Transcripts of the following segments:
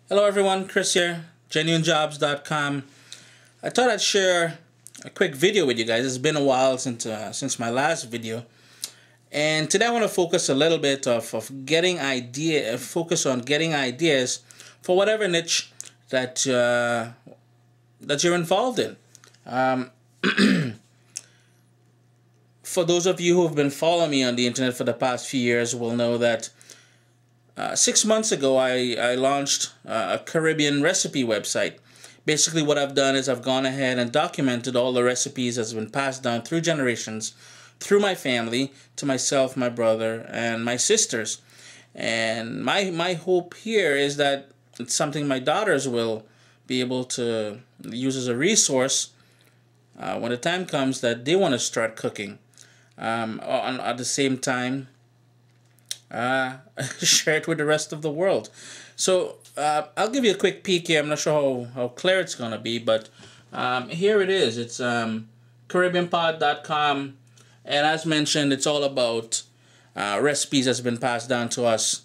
Hello everyone, Chris here, genuinejobs.com. I thought I'd share a quick video with you guys. It's been a while since my last video, and today I want to focus a little bit focus on getting ideas for whatever niche that that you're involved in. For those of you who have been following me on the internet for the past few years will know that 6 months ago, I launched a Caribbean recipe website. Basically, what I've done is I've gone ahead and documented all the recipes that's been passed down through generations, through my family, to myself, my brother, and my sisters. And my hope here is that it's something my daughters will be able to use as a resource when the time comes that they want to start cooking. At the same time, share it with the rest of the world. So I'll give you a quick peek here. I'm not sure how clear it's going to be, but here it is. It's caribbeanpod.com, and as mentioned, it's all about recipes that's been passed down to us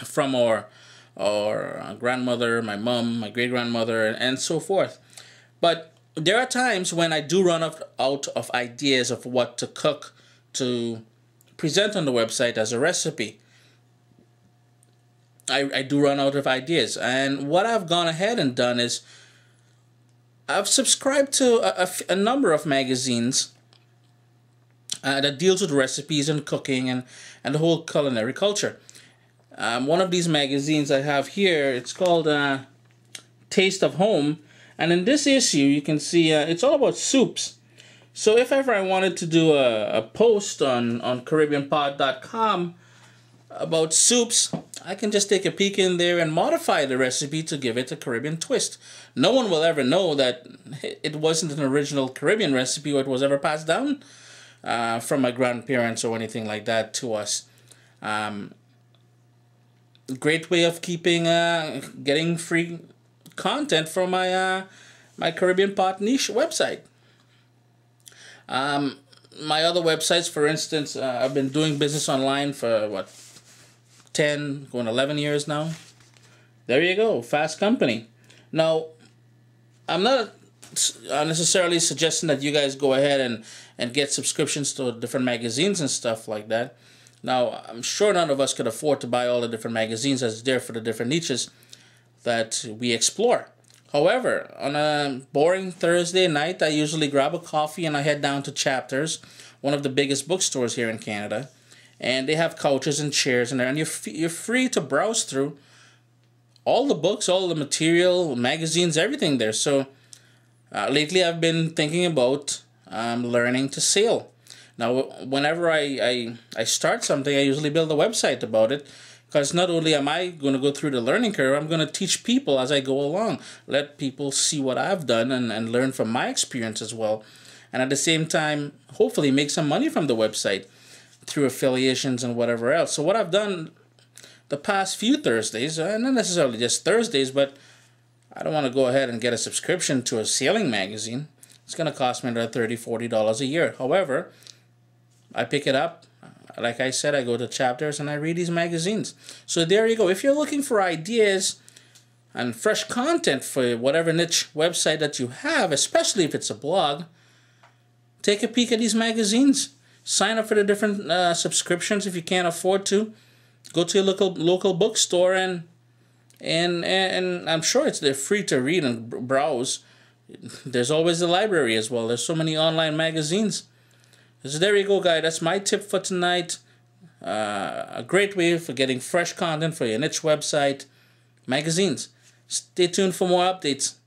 from our grandmother, my mom, my great-grandmother, and so forth. But there are times when I do run out of ideas of what to cook to present on the website as a recipe. I do run out of ideas, and what I've gone ahead and done is I've subscribed to a number of magazines that deals with recipes and cooking and the whole culinary culture. One of these magazines I have here, it's called Taste of Home, and in this issue you can see it's all about soups. So if ever I wanted to do a post on caribbeanpod.com about soups, I can just take a peek in there and modify the recipe to give it a Caribbean twist. No one will ever know that it wasn't an original Caribbean recipe or it was ever passed down from my grandparents or anything like that to us. Great way of getting free content from my Caribbean Pot niche website. My other websites, for instance, I've been doing business online for 10 going 11 years now. There you go, fast company. Now, I'm not necessarily suggesting that you guys go ahead and get subscriptions to different magazines and stuff like that. Now, I'm sure none of us could afford to buy all the different magazines that's there for the different niches that we explore. However, on a boring Thursday night, I usually grab a coffee and I head down to Chapters, one of the biggest bookstores here in Canada. And they have couches and chairs in there, and you're free to browse through all the books, all the material, magazines, everything there. So lately I've been thinking about learning to sail. Now, whenever I start something, I usually build a website about it. Because not only am I going to go through the learning curve, I'm going to teach people as I go along. Let people see what I've done and learn from my experience as well. And at the same time, hopefully make some money from the website through affiliations and whatever else. So what I've done the past few Thursdays, not necessarily just Thursdays, but I don't want to go ahead and get a subscription to a sailing magazine. It's going to cost me another $30, $40 a year. However, I pick it up. Like I said, I go to Chapters and I read these magazines. So there you go. If you're looking for ideas and fresh content for whatever niche website that you have, especially if it's a blog, take a peek at these magazines. Sign up for the different subscriptions if you can't afford to. Go to your local bookstore and I'm sure they're free to read and browse. There's always the library as well. There's so many online magazines. So there you go, guys. That's my tip for tonight. A great way for getting fresh content for your niche website, magazines. Stay tuned for more updates.